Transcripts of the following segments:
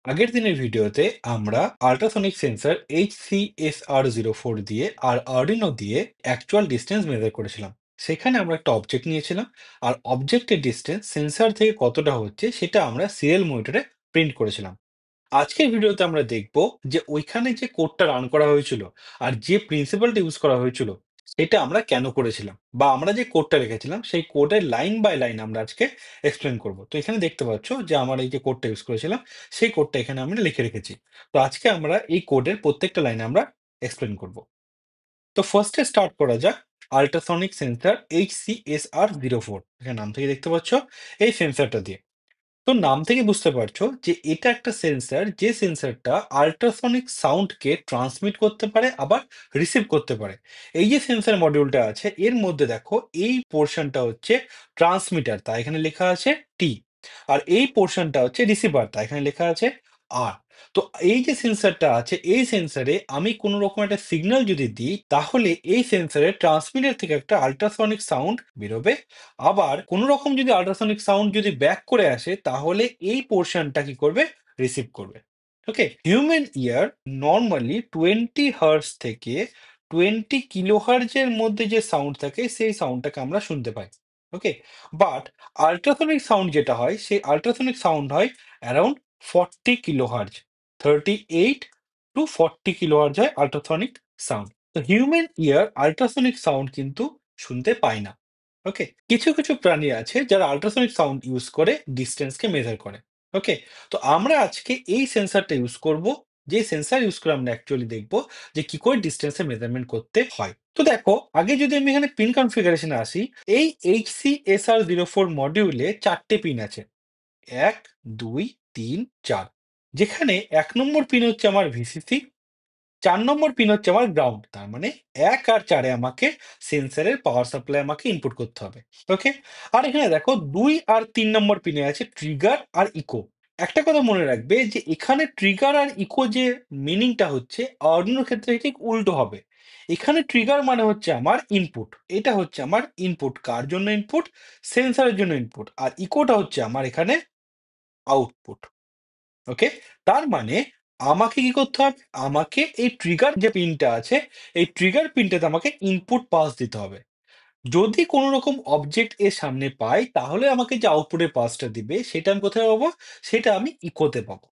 আগের দিনের ভিডিওতে আমরা আল্ট্রাসনিক সেন্সর HCSR04 দিয়ে আর আর্ডিনো দিয়ে অ্যাকচুয়াল ডিস্টেন্স মেজার করেছিলাম। সেখানে আমরা একটা অবজেক্ট নিয়েছিলাম, আর অবজেক্টের ডিস্টেন্স সেন্সর থেকে কতটা হচ্ছে সেটা আমরা সিরিয়াল মনিটরে প্রিন্ট করেছিলাম। আজকের ভিডিওতে আমরা দেখব যে ওইখানে যে কোডটা রান করা হয়েছিল আর যে প্রিন্সিপালটা ইউজ করা হয়েছিল সেটা আমরা কেন করেছিলাম, বা আমরা যে কোডটা রেখেছিলাম সেই কোডের লাইন বাই লাইন আমরা আজকে এক্সপ্লেন করব। তো এখানে দেখতে পাচ্ছ যে আমার এই যে কোডটা ইউজ করেছিলাম সেই কোডটা এখানে আমরা লিখে রেখেছি। তো আজকে আমরা এই কোডের প্রত্যেকটা লাইন আমরা এক্সপ্লেন করব। তো ফার্স্টে স্টার্ট করা যাক আল্ট্রাসনিক সেন্সর HCSR04, এখানে নাম থেকে দেখতে পাচ্ছ এই সেন্সরটা দিয়ে। তো নাম থেকে বুঝতে পারছো যে এটা একটা সেন্সর, যে সেন্সরটা আল্ট্রাসনিক সাউন্ডকে ট্রান্সমিট করতে পারে আবার রিসিভ করতে পারে। এই যে সেন্সর মডিউলটা আছে এর মধ্যে দেখো এই পোর্শনটা হচ্ছে ট্রান্সমিটার, তাই এখানে লেখা আছে টি। আর এই পোর্শনটা হচ্ছে রিসিভার, তাই এখানে লেখা আছে আর। তো এই যে সেন্সরটা আছে এই সেন্সরে আমি কোনো রকম একটা সিগন্যাল যদি দিই তাহলে এই সেন্সরের ট্রান্সমিটার থেকে একটা আল্ট্রাসনিক সাউন্ড বেরোবে। আবার কোনো রকম যদি আল্ট্রাসনিক সাউন্ড যদি ব্যাক করে আসে তাহলে এই পোর্শনটা কি করবে, রিসিভ করবে। ওকে, হিউম্যান ইয়ার নর্মালি 20 হার্জ থেকে 20 কিলোহার্জের মধ্যে যে সাউন্ড থাকে সেই সাউন্ডটাকে আমরা শুনতে পাই। ওকে, বাট আল্ট্রাসনিক সাউন্ড যেটা হয় সেই আল্ট্রাসনিক সাউন্ড হয় অ্যারাউন্ড 40 কিলোহার্জ। 38 to 40 কিলোহার্জ হয় আল্ট্রাসনিক সাউন্ড। তো হিউম্যান ইয়ার আল্ট্রাসনিক সাউন্ড কিন্তু শুনতে পায় না। ওকে, কিছু কিছু প্রাণী আছে যারা আল্ট্রাসনিক সাউন্ড ইউজ করে ডিস্টেন্সকে মেজার করে। ওকে, তো আমরা আজকে এই সেন্সরটা ইউজ করব, যে সেন্সর ইউজ করে আমরা অ্যাকচুয়ালি দেখব যে কি করে ডিস্টেন্সের মেজারমেন্ট করতে হয়। তো দেখো, আগে যদি আমি এখানে পিন কনফিগারেশনে আসি, এই HCSR04 মডিউলে 4টে পিন আছে, 1, 2, 3, 4। যেখানে 1 নম্বর পিন হচ্ছে আমার ভিসিসি, 4 নম্বর পিন হচ্ছে আমার গ্রাউন্ড। তার মানে 1 আর 4-এ আমাকে সেন্সরের পাওয়ার সাপ্লাই আমাকে ইনপুট করতে হবে। ওকে, আর এখানে দেখো 2 আর 3 নম্বর পিনে আছে ট্রিগার আর ইকো। একটা কথা মনে রাখবে যে এখানে ট্রিগার আর ইকো যে মিনিংটা হচ্ছে আর্ডিনোর ক্ষেত্রে ঠিক উল্টো হবে। এখানে ট্রিগার মানে হচ্ছে আমার ইনপুট, এটা হচ্ছে আমার ইনপুট, কার জন্য ইনপুট, সেন্সরের জন্য ইনপুট, আর ইকোটা হচ্ছে আমার এখানে আউটপুট। ওকে, তার মানে আমাকে কি করতে হবে, আমাকে এই ট্রিগার যে পিনটা আছে এই ট্রিগার পিনটাতে আমাকে ইনপুট পাস দিতে হবে। যদি কোনো রকম অবজেক্ট এর সামনে পাই তাহলে আমাকে যে আউটপুটের পাসটা দিবে সেটা আমি কোথায় পাবো, সেটা আমি ইকোতে পাবো।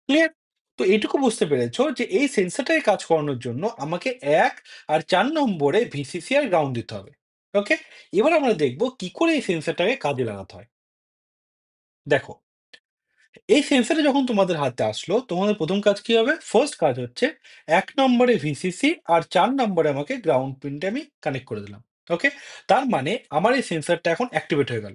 ক্লিয়ার? তো এটুকু বুঝতে পেরেছো যে এই সেন্সরটাকে কাজ করানোর জন্য আমাকে 1 আর 4 নম্বরে ভিসিসি আর গ্রাউন্ড দিতে হবে। ওকে, এবার আমরা দেখবো কি করে এই সেন্সরটাকে কাজে লাগাতে হয়। দেখো, এই সেন্সরটা যখন তোমাদের হাতে আসলো তোমাদের প্রথম কাজ কি হবে, ফার্স্ট কাজ হচ্ছে 1 নম্বরে ভিসিসি আর 4 নম্বরে আমাকে গ্রাউন্ড পিনটা আমি কানেক্ট করে দিলাম। ওকে, তার মানে আমার এই সেন্সরটা এখন অ্যাক্টিভেট হয়ে গেল।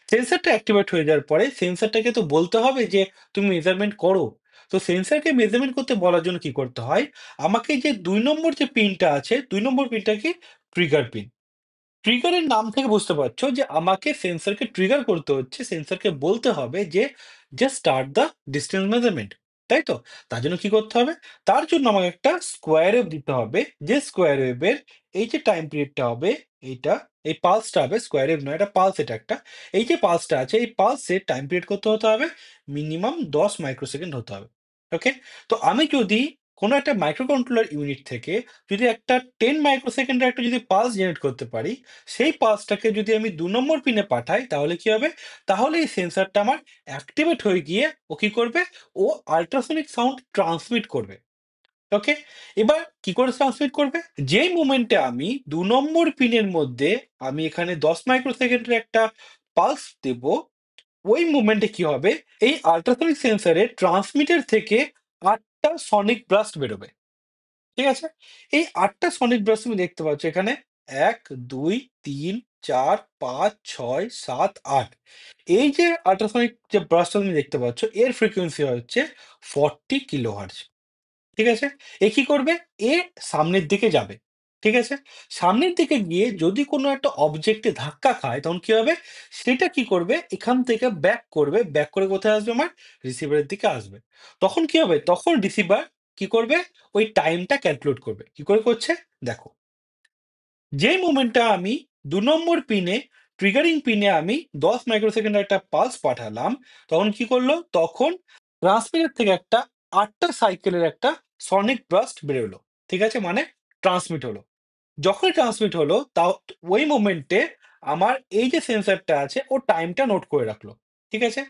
সেন্সরটা অ্যাক্টিভেট হয়ে যাওয়ার পরে সেন্সরটাকে তো বলতে হবে যে তুমি মেজারমেন্ট করো। তো সেন্সরকে মেজারমেন্ট করতে বলার জন্য কি করতে হয়, আমাকে যে 2 নম্বর যে পিনটা আছে 2 নম্বর পিনটা কি, ট্রিগার পিন। ট্রিগারের নাম থেকে বুঝতে পারছো যে আমাকে সেন্সরকে ট্রিগার করতে হচ্ছে, সেন্সরকে বলতে হবে যে just start the distance measurement. তাই তো, তার জন্য কি করতে হবে, তার জন্য আমাকে একটা স্কোয়ার ওয়েভ দিতে হবে, যে স্কোয়ার ওয়েভের এই যে টাইম পিরিয়ডটা হবে এইটা, এই পালসটা হবে, স্কোয়ার ওয়েভ নয় এটা পালস, এটা একটা, এই যে পালসটা আছে এই পালসের টাইম পিরিয়ড করতে হতে হবে মিনিমাম 10 মাইক্রোসেকেন্ড হতে হবে। ওকে, তো আমি যদি কোনো একটা মাইক্রো কন্ট্রোলার ইউনিট থেকে যদি একটা 10 মাইক্রোসেকেন্ডের একটা যদি পালস জেনারেট করতে পারি, সেই পালসটাকে যদি আমি 2 নম্বর পিনে পাঠাই তাহলে কি হবে, তাহলে এই সেন্সরটা আমার অ্যাক্টিভেট হয়ে গিয়ে ও কি করবে, ও আল্ট্রাসনিক সাউন্ড ট্রান্সমিট করবে। ওকে, এবার কি করে ট্রান্সমিট করবে, যেই মোমেন্টে আমি 2 নম্বর পিনের মধ্যে আমি এখানে 10 মাইক্রোসেকেন্ডের একটা পালস দেব, ওই মোমেন্টে কি হবে, এই আল্ট্রাসনিক সেন্সরের ট্রান্সমিটার থেকে 8টা সনিক ব্লাস্ট বেরোবে। ঠিক আছে? এই ৮টা সনিক ব্রাশ তুমি দেখতে পাচ্ছ এখানে ১, ২, ৩, ৪, ৫, ৬, ৭, ৮। এই যে আল্ট্রাসনিক যে ব্রাশটা তুমি দেখতে পাচ্ছ এর ফ্রিকোয়েন্সি হচ্ছে 40 কিলোহার্টজ। ঠিক আছে? এ কি করবে? এ সামনের দিকে যাবে। ঠিক আছে? সামনের দিকে গিয়ে যদি কোনো একটা অবজেক্টে ধাক্কা খায় তখন কি হবে? সেটা কি করবে? এখান থেকে ব্যাক করবে। ব্যাক করে কোথায় আসবে আমার? রিসিভারের দিকে আসবে। তখন কি হবে? তখন রিসিভার কি করবে? ওই টাইমটা ক্যালকুলেট করবে। কি করে করছে? দেখো, যেই মোমেন্টটা আমি ২ নম্বর পিনে ট্রিগারিং পিনে আমি ১০ মাইক্রোসেকেন্ডের একটা পালস পাঠালাম, তখন কি করল? তখন ট্রান্সমিটার থেকে একটা ৮ টা সাইকেলের একটা সনিক ব্রাস্ট বেরোলো। ঠিক আছে? মানে ট্রান্সমিট হলো। যখনই ট্রান্সমিট হলো তাও ওই মোমেন্টে আমার এই যে সেন্সরটা আছে ও টাইমটা নোট করে রাখলো। ঠিক আছে?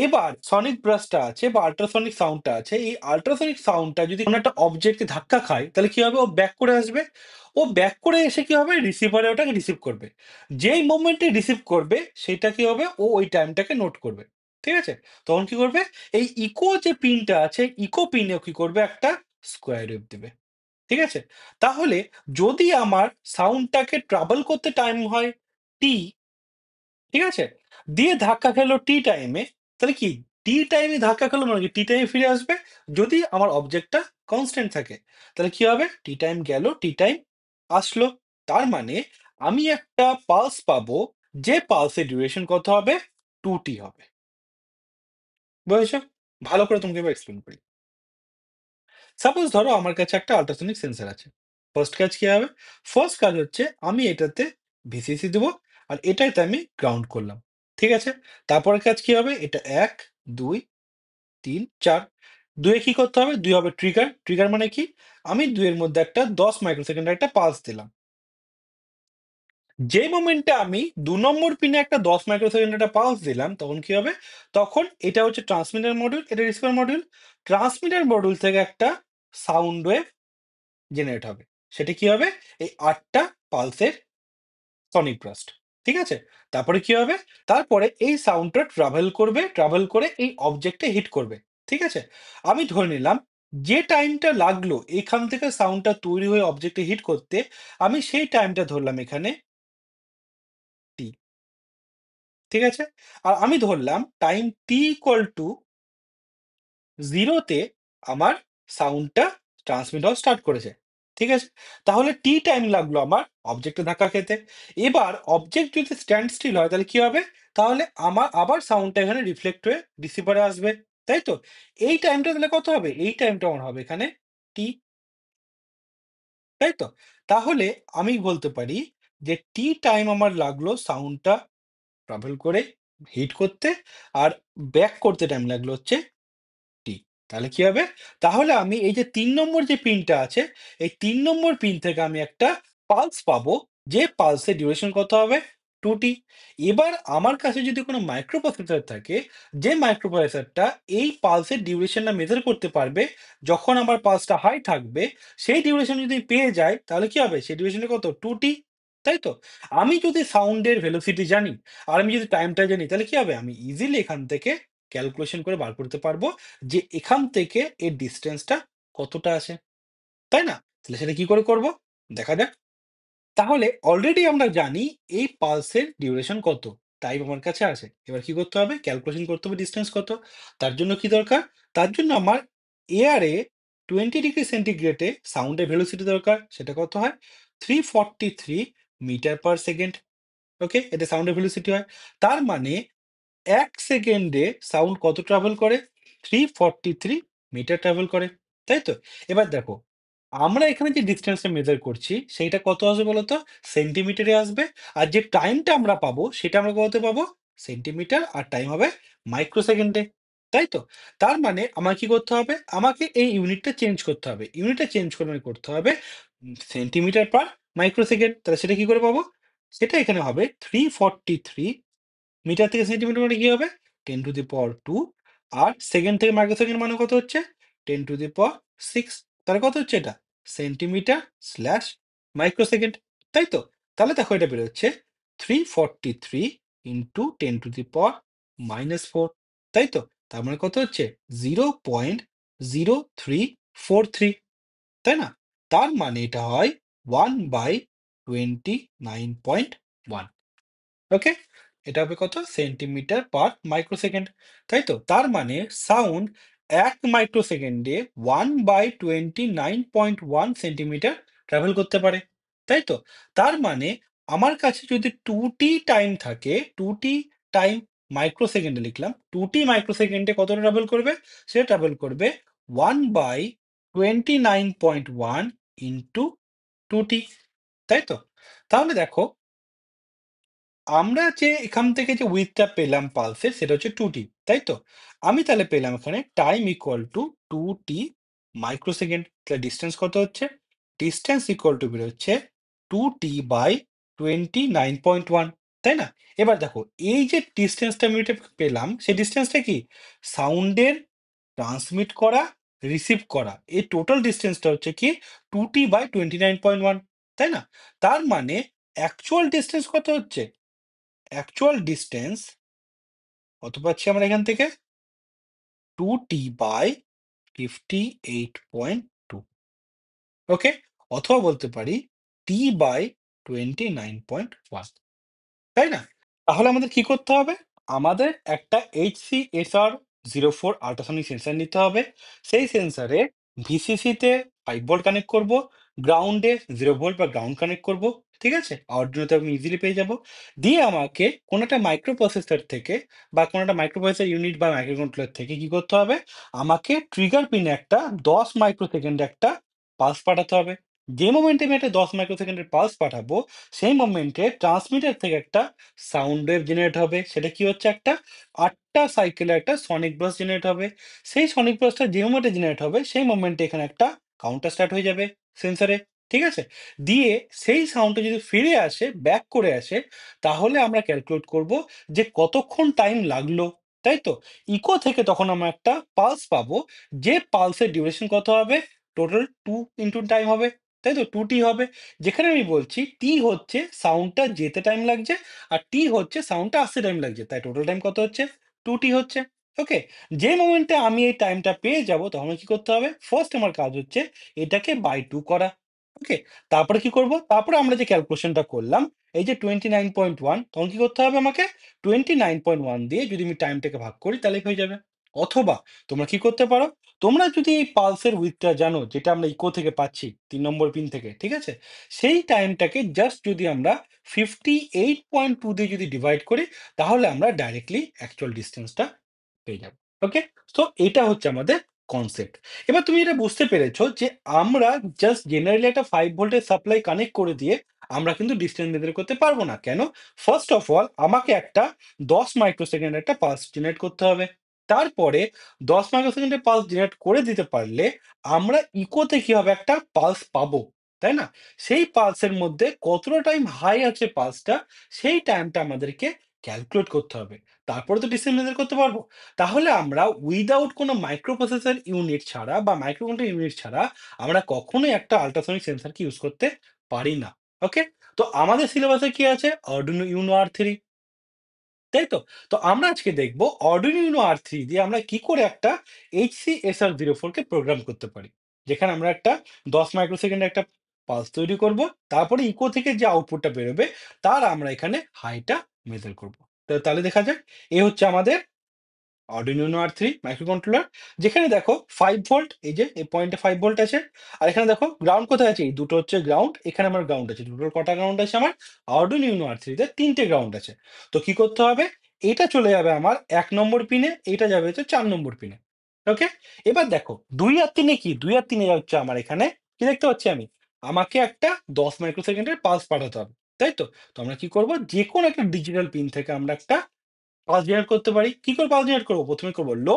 এবার সনিক ব্রাস্টটা আছে বা আল্ট্রাসনিক সাউন্ডটা আছে। এই আল্ট্রাসনিক সাউন্ডটা যদি কোনো একটা অবজেক্টে ধাক্কা খায় তাহলে কি হবে? ও ব্যাক করে আসবে। ও ব্যাক করে এসে কি হবে? রিসিভারে ওটাকে রিসিভ করবে। যেই মোমেন্টে রিসিভ করবে সেইটা কি হবে? ও ওই টাইমটাকে নোট করবে। ঠিক আছে? তখন কি করবে? এই ইকো যে পিনটা আছে, ইকো পিনে ও কি করবে? একটা স্কোয়ার ওয়েভ দিবে। ঠিক আছে? তাহলে যদি আমার সাউন্ডটাকে ট্রাবল করতে টাইম হয় টি, ঠিক আছে? দিয়ে ধাক্কা খেলো টি টাইমে, তাহলে কি টি টাইমে ধাক্কা খেলো মানে কি টি টাইমে ফিরে আসবে। যদি আমার অবজেক্টটা কনস্ট্যান্ট থাকে, তাহলে কি হবে? টি টাইম গেল, টি টাইম আসলো। তার মানে আমি একটা পালস পাবো, যে পালসের ডিউরেশন কত হবে? 2t হবে। বুঝেছো? ভালো করে তোমাকে এবার এক্সপ্লেইন করি। সাপোজ ধরো আমার কাছে একটা আল্ট্রাসনিক সেন্সর আছে। ফার্স্ট কাজ কি হবে? ফার্স্ট কাজ হচ্ছে আমি এটাতে ভিসিসি দেবো আর এটাতে আমি গ্রাউন্ড করলাম। ঠিক আছে? তারপরের কাজ কি হবে? এটা ১, ২, ৩, ৪। ২ এ কি করতে হবে? ২ হবে ট্রিগার। ট্রিগার মানে কি? আমি ২ এর মধ্যে একটা ১০ মাইক্রোসেকেন্ডের একটা পালস দিলাম। যে মোমেন্টে আমি ২ নম্বর পিনে একটা ১০ মাইক্রোসেকেন্ডের একটা পালস দিলাম, তখন কি হবে? তখন এটা হচ্ছে ট্রান্সমিটার মডিউল, এটা রিসিভার মডিউল। ট্রান্সমিটার মডিউল থেকে একটা সাউন্ড ওয়েভ জেনারেট হবে। সেটা কি হবে? এই ৮ টা পালসের সনিক ব্রাস্ট। ঠিক আছে? তারপরে কি হবে? তারপরে এই সাউন্ডটা ট্রাভেল করবে, ট্রাভেল করে এই অবজেক্টে হিট করবে। ঠিক আছে? আমি ধরে নিলাম যে টাইমটা লাগলো এখান থেকে সাউন্ডটা তৈরি হয়ে অবজেক্টে হিট করতে, আমি সেই টাইমটা ধরলাম এখানে টি। ঠিক আছে? আর আমি ধরলাম টাইম টি ইকুয়াল টু 0 তে আমার সাউন্ডটা ট্রান্সমিট হওয়া স্টার্ট করেছে। ঠিক আছে? তাহলে টি টাইম লাগলো আমার অবজেক্টে ধাক্কা খেতে। এবার অবজেক্ট যদি স্ট্যান্ড স্টিল হয় তাহলে কি হবে? তাহলে আমার আবার সাউন্ডটা এখানে রিফ্লেক্ট হয়ে রিসিভারে আসবে। তাই তো? এই টাইমটা তাহলে কত হবে? এই টাইমটা আমার হবে এখানে টি। তাই তো? তাহলে আমি বলতে পারি যে টি টাইম আমার লাগলো সাউন্ডটা ট্রাভেল করে হিট করতে আর ব্যাক করতে টাইম লাগলো হচ্ছে টি। তাহলে কি হবে? তাহলে আমি এই যে ৩ নম্বর যে পিনটা আছে, এই ৩ নম্বর পিন থেকে আমি একটা পালস পাবো, যে পালসের ডিউরেশন কত হবে? 2t। এবার আমার কাছে যদি কোনো মাইক্রোপ্রসেসর থাকে, যে মাইক্রোপ্রসেসরটা এই পালসের ডিউরেশনটা মেজার করতে পারবে, যখন আমার পালসটা হাই থাকবে, সেই ডিউরেশন যদি পেয়ে যাই, তাহলে কি হবে? সেই ডিউরেশনটা কত? 2t। তাই তো? আমি যদি সাউন্ডের ভেলোসিটি জানি, আর আমি যদি টাইমটা জানি, তাহলে কি হবে? আমি ইজিলি এখান থেকে ক্যালকুলেশন করে বার করতে পারবো যে এখান থেকে এর ডিসট্যান্সটা কতটা আছে, তাই না? তাহলে সেটা কি করে করব? দেখা যাক। তাহলে অলরেডি আমরা জানি এই পালসের ডিউরেশন কত। টাইম আমার কাছে আছে। এবার কি করতে হবে? ক্যালকুলেশন করতে হবে ডিসট্যান্স কত। তার জন্য কি দরকার? তার জন্য আমার এয়ারে 20 ডিগ্রি সেন্টিগ্রেডে সাউন্ডের ভেলোসিটি দরকার। সেটা কত হয়? 343 মিটার পার সেকেন্ড। ওকে? এটা সাউন্ডের ভেলোসিটি হয়। তার মানে ১ সেকেন্ডে সাউন্ড কত ট্রাভেল করে? 343 মিটার ট্রাভেল করে। তাই তো? এবার দেখো, আমরা এখানে যে ডিসট্যান্সটা মেজার করছি সেইটা কত আসবে বলতো? সেন্টিমিটারে আসবে। আর যে টাইমটা আমরা পাবো সেটা আমরা কততে পাবো? সেন্টিমিটার আর টাইম হবে মাইক্রোসেকেন্ডে। তাই তো? তার মানে আমার কি করতে হবে? আমাকে এই ইউনিটটা চেঞ্জ করতে হবে। ইউনিটটা চেঞ্জ করে মানে করতে হবে সেন্টিমিটার পার মাইক্রোসেকেন্ড। তাহলে সেটা কি করে পাবো? সেটা এখানে হবে 343 মিটার থেকে সেন্টিমিটার মানে কি হবে? 10 টু দি পাওয়ার 2। আর সেকেন্ড থেকে মাইক্রোসেকেন্ড মানে কত হচ্ছে? 10 টু দি পাওয়ার 6। তাহলে কত হচ্ছে এটা? Centimetre slash microsecond. তাই তো? তাহলে দেখো এটা বেরোচ্ছে 343 ইন্টু 10 টু দি পাওয়ার -4। তাই তো? তার মানে কত হচ্ছে? 0.0343। তাই না? তার মানে এটা হয় 1/29.1। ওকে? এটা হবে কত? সেন্টিমিটার পার মাইক্রোসেকেন্ড। তাই তো? তার মানে সাউন্ড ১ মাইক্রোসেকেন্ডে 1/29.1 সেন্টিমিটার ট্রাভেল করতে পারে। তাই তো? তার মানে আমার কাছে যদি 2t টাইম থাকে, 2t টাইম মাইক্রোসেকেন্ডে লিখলাম। 2t মাইক্রোসেকেন্ডে কতটা ট্রাভেল করবে? সেটা ট্রাভেল করবে 1/29.1 ইন্টু 2t। তাই তো? তাহলে দেখো আমরা যে এখান থেকে যে উইথটা পেলাম পালসের সেটা হচ্ছে 2t, তাই তো? আমি তাহলে পেলাম এখানে time equal to 2t microsecond. তাহলে ডিসটেন্স কত হচ্ছে? ডিসটেন্স ইকুয়াল টু বেরোচ্ছে 2t বাই 29.1, তাই না? এবার দেখো এই যে ডিসটেন্সটা আমি এটা পেলাম সেই ডিসটেন্সটা কি? সাউন্ডের ট্রান্সমিট করা, রিসিভ করা। এই টোটাল ডিসটেন্সটা হচ্ছে কি 2t বাই 29.1, তাই না? তার মানে অ্যাকচুয়াল ডিসটেন্স কত হচ্ছে? অ্যাকচুয়াল ডিসটেন্স কত পাচ্ছি আমরা এখান থেকে? 2t বাই 58.2, ওকে? অথবা বলতে পারি t বাই 29.1, তাই না? তাহলে আমাদের কি করতে হবে? আমাদের একটা HCSR04 আল্ট্রাসনিক সেন্সর নিতে হবে। সেই সেন্সরে VCC তে 5 ভোল্ট কানেক্ট করব, গ্রাউন্ডে 0 ভোল্ট বা গ্রাউন্ড কানেক্ট করব। ঠিক আছে? আরডুইনোতে আমি ইজিলি পেয়ে যাব। দিয়ে আমাকে কোনো একটা মাইক্রো প্রসেসর থেকে বা কোনো একটা মাইক্রো প্রসেসর ইউনিট বা মাইক্রো কন্ট্রোলার থেকে কি করতে হবে? আমাকে ট্রিগার পিনে একটা 10 মাইক্রোসেকেন্ড একটা পালস পাঠাতে হবে। যে মোমেন্টে আমি একটা 10 মাইক্রোসেকেন্ডের পালস পাঠাবো, সেই মোমেন্টে ট্রান্সমিটার থেকে একটা সাউন্ড ওয়েভ জেনারেট হবে। সেটা কি হচ্ছে? একটা ৮ টা সাইকেলের একটা সনিক ব্রাস্ট জেনারেট হবে। সেই সনিক ব্রাস্টটা যে মোমেন্টে জেনারেট হবে, সেই মোমেন্টে এখানে একটা কাউন্টার স্টার্ট হয়ে যাবে সেন্সরে। ঠিক আছে? দিয়ে সেই সাউন্ডটা যদি ফিরে আসে, ব্যাক করে আসে, তাহলে আমরা ক্যালকুলেট করব যে কতক্ষণ টাইম লাগলো। তাই তো? ইকো থেকে তখন আমরা একটা পালস পাবো, যে পালসের ডিউরেশন কত হবে? টোটাল 2 ইনটু টাইম হবে। তাই তো? 2t হবে। যেখানে আমি বলছি টি হচ্ছে সাউন্ডটা যেতে টাইম লাগছে, আর টি হচ্ছে সাউন্ডটা আসতে টাইম লাগছে। তাই টোটাল টাইম কত হচ্ছে? 2t হচ্ছে। ওকে? যে মোমেন্টে আমি এই টাইমটা পেয়ে যাব তখন আমার কি করতে হবে? ফার্স্ট আমার কাজ হচ্ছে এটাকে বাই 2 করা। ওকে? তারপরে কি করব? তারপরে আমরা যে ক্যালকুলেশনটা করলাম, এই যে 29.1, তখন কি করতে হবে আমাকে? 29.1 দিয়ে যদি আমি টাইমটাকে ভাগ করি তাহলেই হয়ে যাবে। অথবা তোমরা কি করতে পারো? তোমরা যদি এই পালসের উইথটা জানো, যেটা আমরা ইকো থেকে পাচ্ছি ৩ নম্বর পিন থেকে, ঠিক আছে? সেই টাইমটাকে জাস্ট যদি আমরা 58.2 দিয়ে যদি ডিভাইড করি, তাহলে আমরা ডাইরেক্টলি অ্যাকচুয়াল ডিসটেন্সটা পেয়ে যাব। ওকে? সো এটা হচ্ছে আমাদের কনসেপ্ট। এবার তুমি এটা বুঝতে পেরেছো যে আমরা জাস্ট জেনারেলি একটা 5 ভোল্টের সাপ্লাই কানেক্ট করে দিয়ে আমরা কিন্তু ডিসটেন্স মেজার করতে পারবো না। কেন? ফার্স্ট অফ অল আমাকে একটা ১০ মাইক্রোসেকেন্ড একটা পালস জেনারেট করতে হবে। তারপরে ১০ মাইক্রোসেকেন্ডের পালস জেনারেট করে দিতে পারলে আমরা ইকোতে কি হবে? একটা পালস পাবো। তাই না? সেই পালসের মধ্যে কতটা টাইম হাই আছে পালসটা, সেই টাইমটা আমাদেরকে ক্যালকুলেট করতে হবে। তারপরে তো ডিসটেন্স মেজার করতে পারবো। তাহলে আমরা উইথআউট কোনো মাইক্রোপ্রসেসর ইউনিট ছাড়া বা মাইক্রোকন্ট্রোলার ইউনিট ছাড়া আমরা কখনোই একটা আল্ট্রাসনিক সেন্সরকে ইউজ করতে পারি না। ওকে? তো আমাদের সিলেবাসে কি আছে? Arduino UNO R3, তাই তো? তো আমরা আজকে দেখব Arduino UNO R3 দিয়ে আমরা কি করে একটা HCSR04 কে প্রোগ্রাম করতে পারি। যেখানে আমরা একটা ১০ মাইক্রোসেকেন্ডের একটা পালস তৈরি করব। তারপরে ইকো থেকে যে আউটপুটটা বেরোবে তার আমরা এখানে হাইটা মেজার করব। তাহলে দেখা যাক। এ হচ্ছে আমাদের Arduino UNO R3 মাইক্রোকন্ট্রোলার, যেখানে দেখো 5 ভোল্ট, এই যে এই পয়েন্টে 5 ভোল্ট আছে। আর এখানে দেখো গ্রাউন্ড কোথায় আছে? এই দুটো হচ্ছে গ্রাউন্ড, এখানে আমার গ্রাউন্ড আছে। টোটাল কটা গ্রাউন্ড আছে আমার? Arduino UNO R3 তে ৩ টে গ্রাউন্ড আছে। তো কি করতে হবে? এটা চলে যাবে আমার ১ নম্বর পিনে, এটা যাবে হচ্ছে ৪ নম্বর পিনে। ওকে? এবার দেখো ২ আর ৩ এ কি? ২ আর ৩ এ হচ্ছে আমার এখানে কি দেখতে পাচ্ছি আমি? আমাকে একটা ১০ মাইক্রোসেকেন্ডের পালস পাঠাতে হবে। তাই তো? তো আমরা কি করব? যেকোনো একটা ডিজিটাল পিন থেকে আমরা একটা পালস জেনারেট করতে পারি। কি করে পালস জেনারেট করব? ১ম এ করব লো,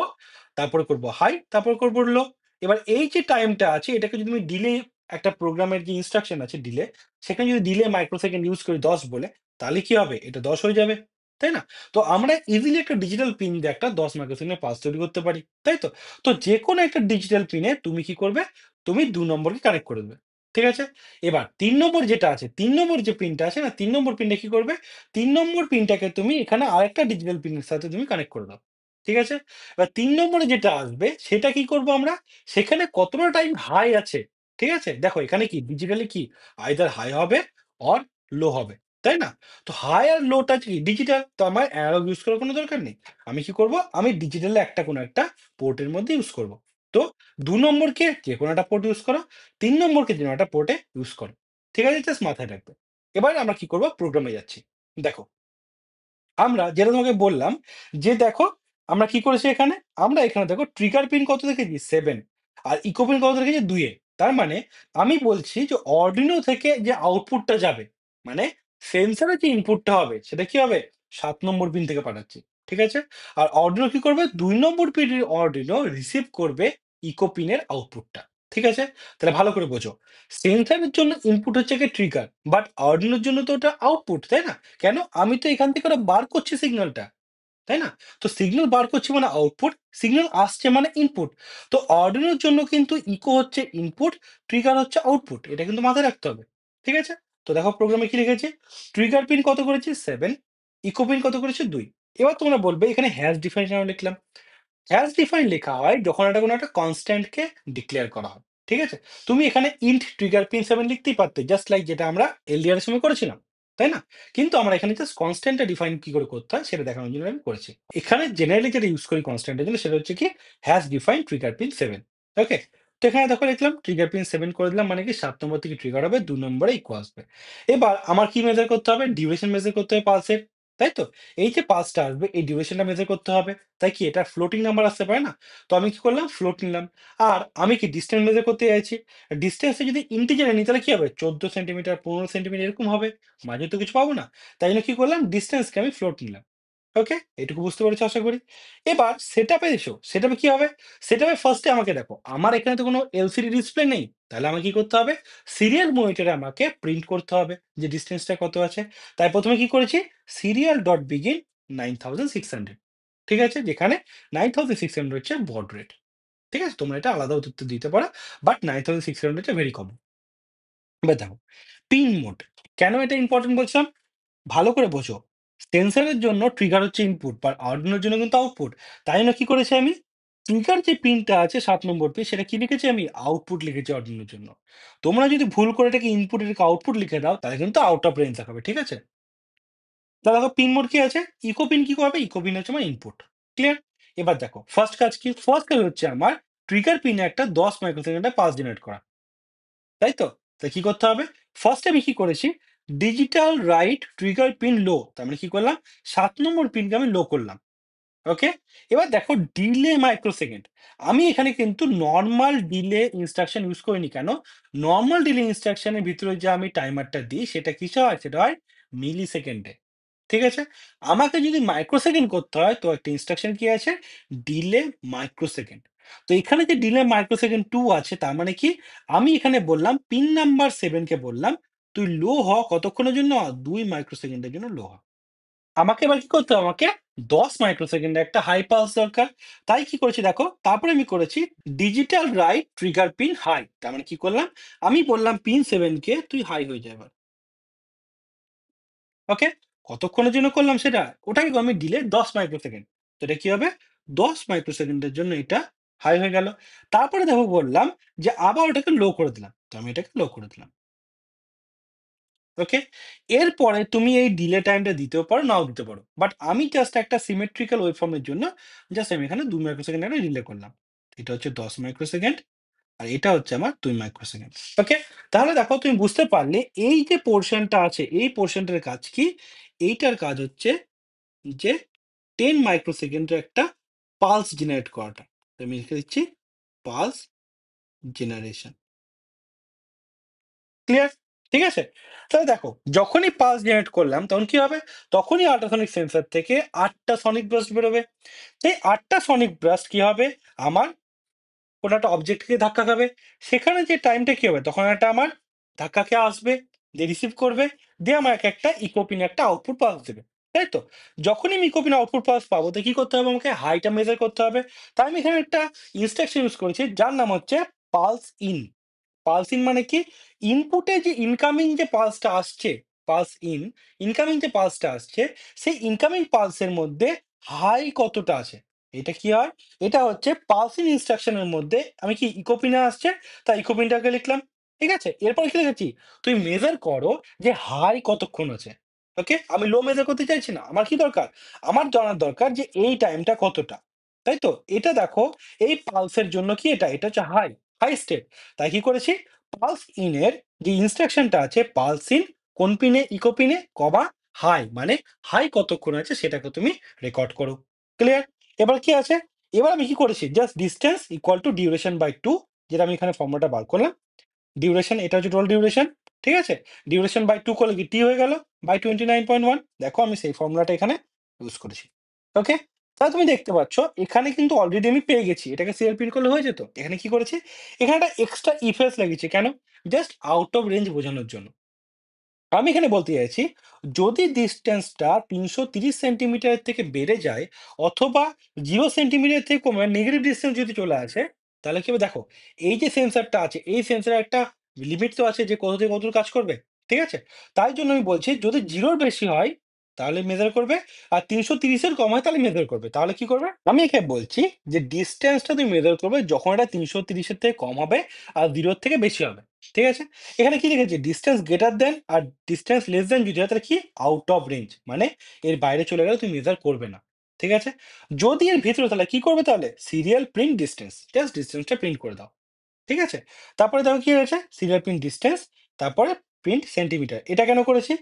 তারপরে করব হাই, তারপর করব লো। এবার এই যে টাইমটা আছে এটাকে যদি আমি ডিলে, একটা প্রোগ্রামের যে ইনস্ট্রাকশন আছে ডিলে, সেখানে যদি ডিলে মাইক্রোসেকেন্ড ইউজ করি ১০ বলে, তাহলে কি হবে? এটা ১০ হয়ে যাবে। তাই না? তো আমরা ইজিলি একটা ডিজিটাল পিন দিয়ে একটা ১০ মাইক্রোসেকেন্ডের পালস তৈরি করতে পারি। তাই তো? তো যেকোনো একটা ডিজিটাল পিনে তুমি কি করবে? তুমি ২ নম্বরকে কানেক্ট করে দেবে। ঠিক আছে? এবার ৩ নম্বর যেটা আছে, ৩ নম্বর যে পিনটা আছে না, ৩ নম্বর পিনটা কি করবে? ৩ নম্বর পিনটাকে তুমি এখানে আরেকটা ডিজিটাল পিনের সাথে তুমি কানেক্ট করে দাও। ঠিক আছে? এবার ৩ নম্বরে যেটা আসবে সেটা কি করব আমরা? সেখানে কতটা টাইম হাই আছে। ঠিক আছে? দেখো এখানে কি ডিজিটালি কি আইদার হাই হবে অর লো হবে। তাই না? তো হাই আর লোটা কি ডিজিটাল। তো আমার এনালগ ইউজ করার কোনো দরকার নেই। আমি কি করব? আমি ডিজিটালে একটা কোনো একটা পোর্টের মধ্যে ইউজ করব। তো ২ নম্বরকে যেকোনো একটা পোর্ট ইউজ করো। ৩ নম্বরকে যেকোনো একটা পোর্টে ইউজ করো। ঠিক আছে? জাস্ট মাথায় রাখবে। এবার আমরা কি করব? প্রোগ্রামে যাচ্ছি। দেখো, আমরা যেটা তোমাকে বললাম যে দেখো আমরা কি করেছি এখানে? আমরা এখানে দেখো ট্রিগার পিন কত রেখেছি? 7, আর ইকো পিন কত রেখেছি? ২ এ। তার মানে আমি বলছি যে Arduino থেকে যে আউটপুটটা যাবে, মানে সেন্সরের যে ইনপুটটা হবে সেটা কি হবে 7 নম্বর পিন থেকে পাঠাচ্ছি। ঠিক আছে? আর অর্ডিনো কি করবে 2 নম্বর পিনের অর্ডিনো রিসিভ করবে ইকো পিনের আউটপুটটা। ঠিক আছে? তাহলে ভালো করে বোঝো। সেন্সরের জন্য ইনপুট হচ্ছে গিয়ে ট্রিগার। বাট অর্ডিনোর জন্য তো ওটা আউটপুট, তাই না? কেন? আমি তো এখান থেকে ওটা বার করছি সিগন্যালটা। তাই না? তো সিগন্যাল বার করছি মানে আউটপুট, সিগন্যাল আসছে মানে ইনপুট। তো অর্ডিনোর জন্য কিন্তু ইকো হচ্ছে ইনপুট, ট্রিগার হচ্ছে আউটপুট। এটা কিন্তু মাথায় রাখতে হবে। ঠিক আছে? তো দেখো প্রোগ্রামে কি লিখেছি? ট্রিগার পিন কত করেছি? 7, ইকো পিন কত করেছি? 2। এবার তোমরা বলবে এখানে হ্যাশ ডিফাইন কেন লিখলাম? হ্যাশ ডিফাইন লেখা হয় যখন এটা কোনো একটা কনস্ট্যান্টকে ডিক্লেয়ার করা হয়। ঠিক আছে? তুমি এখানে ইন্ট ট্রিগার পিন 7 লিখতেই পারতে। জাস্ট লাইক যেটা আমরা এলডিআর এর সময় করেছিলাম। তাই না? কিন্তু আমরা এখানে জাস্ট কনস্ট্যান্টটা ডিফাইন কি করে করতে হয় সেটা দেখানোর জন্য আমি করেছি। এখানে জেনারেলি যেটা ইউজ করি কনস্ট্যান্ট এর জন্য সেটা হচ্ছে কি হ্যাশ ডিফাইন ট্রিগার পিন 7। ওকে? তো এখানে দেখো লিখলাম ট্রিগার পিন 7 করে দিলাম মানে কি ৭ নম্বর থেকে ট্রিগার হবে, ২ নম্বরে ইকো আসবে। এবার আমার কি মেজার করতে হবে? ডিউরেশন মেজার করতে হবে পালসের। তাই তো? এই যে পালসটা আসবে এই ডিউরেশনটা মেজার করতে হবে। তাই কি এটা ফ্লোটিং নাম্বার আসতে পারে না? তো আমি কি করলাম? ফ্লোট নিলাম। আর আমি কি ডিসট্যান্স মেজার করতে চাইছি। ডিসট্যান্সে যদি ইন্টিজারে নিই তাহলে কি হবে? ১৪ সেন্টিমিটার, ১৫ সেন্টিমিটার এরকম হবে। মাঝে তো কিছু পাবো না। তাই জন্য কি করলাম? ডিসট্যান্সকে আমি ফ্লোট নিলাম। ওকে? এটুকু বুঝতে পেরেছো আশা করি। এবার সেটআপে এসো। সেটআপে কি হবে? সেটআপে ফার্স্ট এ আমাকে দেখো, আমার এখানে তো কোনো এলসিডি ডিসপ্লে নেই। তাহলে আমাকে কি করতে হবে? সিরিয়াল মনিটরে আমাকে প্রিন্ট করতে হবে যে ডিসট্যান্সটা কত আছে। তাই ১ম এ কি করেছি? serial.begin 9600, ঠিক আছে? যেখানে 9600 হচ্ছে বড রেট। ঠিক আছে? তোমরা এটা আলাদা উত্তর দিতে পারো। বাট 9600 হচ্ছে ভেরি কমন। এবার দেখো, পিন মোড। কেন এটা ইম্পোর্টেন্ট বলছিলাম? ভালো করে বোঝো। সেন্সরের জন্য ট্রিগার হচ্ছে ইনপুট, বা আর্ডুইনোর জন্য কিন্তু আউটপুট। তাই জন্য কি করেছি আমি? ট্রিগার যে পিনটা আছে ৭ নম্বর পিন সেটা কি লিখেছি আমি? আউটপুট লিখেছি আর্ডুইনোর জন্য। তোমরা যদি ভুল করে এটাকে ইনপুট এটাকে আউটপুট লিখে দাও তাহলে কিন্তু আউট অফ রেঞ্জ দেখাবে। ঠিক আছে? তাহলে দেখো পিন মোড কি আছে? ইকো পিন কি করবে? ইকো পিন হচ্ছে আমার ইনপুট। ক্লিয়ার? এবার দেখো ফার্স্ট কাজ কি? ফার্স্ট কাজ হচ্ছে আমার ট্রিগার পিনে একটা ১০ মাইক্রোসেকেন্ডের পালস জেনারেট করা। তাই তো? তো কি করতে হবে? ফার্স্ট এ আমি কি করেছি? ডিজিটাল রাইট ট্রিগার পিন লো। তার মানে কি করলাম? ৭ নম্বর পিনকে আমি লো করলাম। ওকে? এবার দেখো ডিলে মাইক্রোসেকেন্ড। আমি এখানে কিন্তু নরমাল ডিলে ইনস্ট্রাকশন ইউজ করিনি। কেন? নরমাল ডিলে ইনস্ট্রাকশন এর ভিতরে যে আমি টাইমারটা দিই সেটা কিসে হয়? সেটা হয় মিলি সেকেন্ডে। ঠিক আছে? আমাকে যদি মাইক্রোসেকেন্ড করতে হয় তো একটা ইনস্ট্রাকশন কি আছে? Delay microsecond. তো এখানে যে ডিলে মাইক্রোসেকেন্ড 2 আছে তার মানে কি? আমি এখানে বললাম পিন নাম্বার 7 কে বললাম, "তুই লো হ কতক্ষণের জন্য? ২ মাইক্রোসেকেন্ডের জন্য লো হ।" আমাকে এবার কি করতে হবে? আমাকে ১০ মাইক্রোসেকেন্ডের একটা হাই পালস দরকার। তাই কি করেছি দেখো, তারপরে আমি করেছি digital write trigger pin high. তার মানে কি করলাম? আমি বললাম পিন 7 কে তুই হাই হয়ে যা এবার। ওকে? কতক্ষণের জন্য করলাম সেটা? ওটাকে আমি ডিলে ১০ মাইক্রোসেকেন্ড। তো এটা কি হবে? ১০ মাইক্রোসেকেন্ডের জন্য এটা হাই হয়ে গেল। তারপরে দেখো বললাম যে আবার ওটাকে লো করে দিলাম। তো আমি এটাকে লো করে দিলাম। ওকে? এরপরে তুমি এই ডিলে টাইমটা দিতেও পারো, নাও দিতে পারো। বাট আমি জাস্ট একটা সিমেট্রিক্যাল ওয়েভফর্ম এর জন্য জাস্ট আমি এখানে ২ মাইক্রোসেকেন্ড একটা ডিলে করলাম। এটা হচ্ছে ১০ মাইক্রোসেকেন্ড আর এটা হচ্ছে আমার ২ মাইক্রোসেকেন্ড। ওকে? তাহলে দেখো তুমি বুঝতে পারলে এই যে পোরশনটা আছে এই পোরশনটার কাজ কি? এইটার কাজ হচ্ছে যে ১০ মাইক্রোসেকেন্ডের একটা পালস জেনারেট করাটা। তো আমি লিখে দিচ্ছি পালস জেনারেশন। ক্লিয়ার? ঠিক আছে? তাহলে দেখো, যখনই পালস জেনারেট করলাম তখন কি হবে? তখনই আল্ট্রাসনিক সেন্সর থেকে ৮ টা সনিক ব্রাস্ট বেরোবে। সেই ৮ টা সনিক ব্রাস্ট কি হবে? আমার কোনো একটা অবজেক্টকে ধাক্কা খাবে। সেখানে যে টাইমটা কি হবে? তখন একটা আমার ধাক্কা খেয়ে আসবে, দিয়ে রিসিভ করবে, দিয়ে আমাকে একটা ইকো পিন একটা আউটপুট পালস দেবে। তাই তো? যখনই আমি ইকো পিন আউটপুট পালস পাবো তো কি করতে হবে আমাকে? হাইটা মেজার করতে হবে। তাই আমি এখানে একটা ইনস্ট্রাকশন ইউজ করেছি যার নাম হচ্ছে পালস ইন। পালস ইন মানে কি? ইনপুটে যে ইনকামিং যে পালসটা আসছে, পালস ইন, ইনকামিং যে পালসটা আসছে, সেই ইনকামিং পালসের মধ্যে হাই কতটা আছে? এটা কি হয়? এটা হচ্ছে পালস ইন ইনস্ট্রাকশনের মধ্যে আমি কি ইকো পিনে আসছে, তাই ইকো পিনটাকে লিখলাম। ঠিক আছে? এরপরে কি লিখেছি? তুমি মেজার করো যে হাই কতক্ষণ আছে। ওকে? আমি লো মেজার করতে চাইছি না। আমার কি দরকার? আমার জানার দরকার যে এই টাইমটা কতটা। তাই তো? এটা দেখো এই পালসের জন্য কি এটা? এটা হচ্ছে হাই, হাই স্টেপ। তাই কি করেছি? পালস ইন এর যে ইনস্ট্রাকশনটা আছে পালস ইন কোন পিনে? ইকো পিনে, কমা হাই মানে হাই কতক্ষণ আছে সেটাকে তুমি রেকর্ড করো। ক্লিয়ার? এবার কি আছে? এবার আমি কি করেছি? Just distance equal to duration by 2, যেটা আমি এখানে ফর্মুলাটা বার করলাম। ডিউরেশন এটা হচ্ছে টোটাল ডিউরেশন। ঠিক আছে? ডিউরেশন বাই 2 করলে কি টি হয়ে গেল বাই 29.1। দেখো আমি সেই ফর্মুলাটা এখানে ইউজ করেছি। ওকে? তাহলে তুমি দেখতে পাচ্ছ এখানে কিন্তু অলরেডি আমি পেয়ে গেছি। এটাকে সিরিয়াল প্রিন্ট করলে হয়ে যেত। এখানে কি করেছি? এখানে একটা এক্সট্রা ইফ এলস লাগিয়েছি। কেন? জাস্ট আউট অফ রেঞ্জ বোঝানোর জন্য। আমি এখানে বলতে চাইছি, যদি ডিসট্যান্সটা ৩৩০ সেন্টিমিটারের থেকে বেড়ে যায় অথবা 0 সেন্টিমিটার থেকে কমে নেগেটিভ ডিসট্যান্স যদি চলে আসে, তাহলে কি হবে দেখো, এই যে সেন্সরটা আছে, এই সেন্সরের একটা লিমিট তো আছে যে কত থেকে কতদূর কাজ করবে। ঠিক আছে? তাই জন্য আমি বলছি যদি 0 র বেশি হয় তাহলে মেজার করবে, আর ৩৩০ এর কম হয় তাহলে মেজার করবে। তাহলে কি করবে? আমি এখানে বলছি যে ডিসট্যান্সটা তুমি মেজার করবে যখন এটা ৩৩০ এর থেকে কম হবে আর 0 এর থেকে বেশি হবে। ঠিক আছে? এখানে কি লিখেছি? ডিসট্যান্স গ্রেটার দেন আর ডিসট্যান্স লেস দেন যদি হয় তাহলে কি আউট অফ রেঞ্জ, মানে এর বাইরে চলে গেলে তুমি মেজার করবে না। ঠিক আছে? যদি এর ভিতরে তাহলে কি করবে? তাহলে সিরিয়াল প্রিন্ট ডিসটেন্স, জাস্ট ডিসটেন্সটা প্রিন্ট করে দাও। ঠিক আছে? তারপরে দেখো কি হয়েছে? সিরিয়াল প্রিন্ট ডিসটেন্স, তারপরে প্রিন্ট সেন্টিমিটার। এটা কেন করেছি?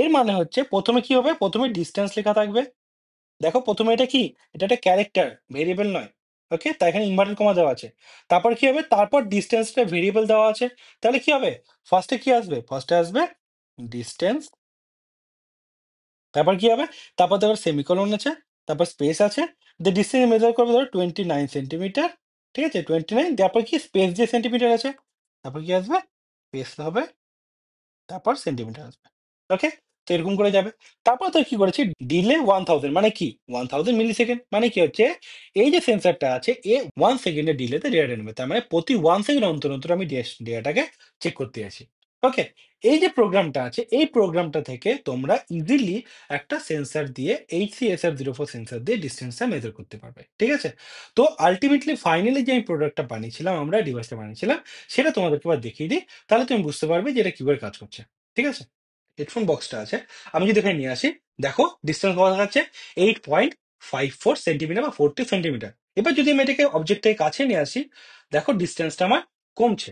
এর মানে হচ্ছে প্রথমে কি হবে? প্রথমে ডিসটেন্স লেখা থাকবে। দেখো প্রথমে এটা কি? এটা একটা ক্যারেক্টার, ভেরিয়েবল নয়। ওকে? তাই এখানে ইনভার্টেড কমা দেওয়া আছে। তারপর কি হবে? তারপর ডিসট্যান্সটা ভেরিয়েবল দেওয়া আছে। তাহলে কি হবে? ফার্স্টে কি আসবে? ফার্স্টে আসবে ডিসট্যান্স, তারপর কি হবে? তারপর দেখো সেমিকোলন আছে, তারপর স্পেস আছে। ডিসট্যান্স মেজার করবে ধরো 29 সেন্টিমিটার। ঠিক আছে? 29, তারপর কি স্পেস যে সেন্টিমিটার আছে। তারপর কি আসবে? স্পেস হবে, তারপর সেন্টিমিটার আসবে। ওকে? তো এরকম করে যাবে। তারপর তো কি করেছি? ডিলে 1000 মানে কি? 1000 মিলিসেকেন্ড মানে কি হচ্ছে? এই যে সেন্সরটা আছে এ 1 সেকেন্ডের ডিলেতে ডেটাটা নেবে। তার মানে প্রতি 1 সেকেন্ড অন্তর, অন্তর আমি ডেটাটাকে চেক করতে যাচ্ছি। ওকে? এই যে প্রোগ্রামটা আছে এই প্রোগ্রামটা থেকে তোমরা ইজিলি একটা সেন্সর দিয়ে HCSR04 সেন্সর দিয়ে ডিসট্যান্সটা মেজার করতে পারবে। ঠিক আছে? তো আল্টিমেটলি ফাইনালি যে আমি প্রোডাক্টটা বানিয়েছিলাম, আমরা ডিভাইসটা বানিয়েছিলাম, সেটা তোমাদেরকে এবার দেখিয়ে দিই। তাহলে তুমি বুঝতে পারবে যে এটা কি করে কাজ করছে। ঠিক আছে? হেডফোন বক্সটা আছে। আমি যদি এখানে নিয়ে আসি, দেখো ডিসট্যান্স কত দেখাচ্ছে? 8.54 সেন্টিমিটার বা 40 সেন্টিমিটার। এবার যদি আমি এটাকে অবজেক্টের কাছে নিয়ে আসি, দেখো ডিসট্যান্সটা আমার কমছে,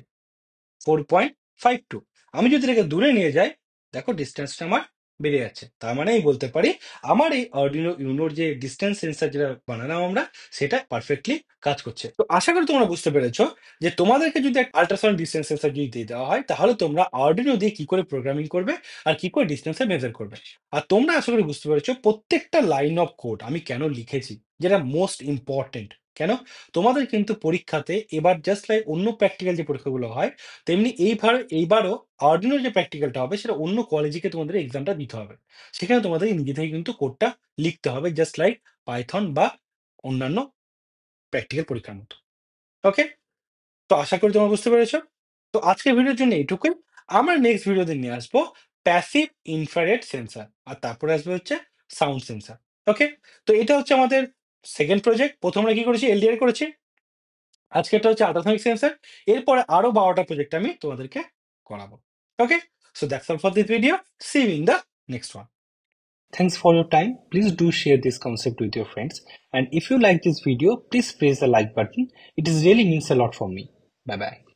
4.52। আমি যদি এটাকে দূরে নিয়ে যাই, দেখো ডিসট্যান্সটা আমার বেড়ে যাচ্ছে। তার মানে আমি বলতে পারি আমার এই Arduino Uno র যে ডিসট্যান্স সেন্সর যেটা বানালাম আমরা, সেটা পারফেক্টলি কাজ করছে। তো আশা করি তোমরা বুঝতে পেরেছো যে তোমাদেরকে যদি একটা আল্ট্রাসাউন্ড ডিসট্যান্স সেন্সর যদি দিয়ে দেওয়া হয়, তাহলে তোমরা Arduino দিয়ে কি করে প্রোগ্রামিং করবে আর কি করে ডিসট্যান্সে মেজার করবে। আর তোমরা আশা করি বুঝতে পেরেছো প্রত্যেকটা লাইন অফ কোড আমি কেন লিখেছি, যেটা মোস্ট ইম্পর্টেন্ট। কেন? তোমাদের কিন্তু পরীক্ষাতে এবার জাস্ট লাইক অন্য প্র্যাকটিক্যাল যে পরীক্ষাগুলো হয়, তেমনি এইবারও Arduino যে প্র্যাকটিক্যালটা হবে সেটা অন্য কলেজে তোমাদের এক্সামটা দিতে হবে। সেখানে তোমাদেরকে নিজে থেকে কিন্তু কোডটা লিখতে হবে জাস্ট লাইক পাইথন বা অন্যান্য প্র্যাকটিক্যাল পরীক্ষার মতো। ওকে? তো আশা করি তোমরা বুঝতে পেরেছো। তো আজকের ভিডিওর জন্য এইটুকুই। আমরা নেক্সট ভিডিওতে নিয়ে আসবো প্যাসিভ ইনফ্রারেড সেন্সর, আর তারপরে আসবে হচ্ছে সাউন্ড সেন্সর। ওকে? তো এটা হচ্ছে আমাদের সেকেন্ড প্রজেক্ট। প্রথম আমরা কি করেছি? এলডিআর করেছি। আজকেরটা হচ্ছে আল্ট্রাসনিক সেন্সর। এরপরে আরো ১২টা প্রজেক্ট আমি তোমাদেরকে করাবো। Okay? So that's all for this video. See you in the next one. Thanks for your time. Please do share this concept with your friends. And if you like this video, please press the like button. It is really means a lot for me. Bye bye.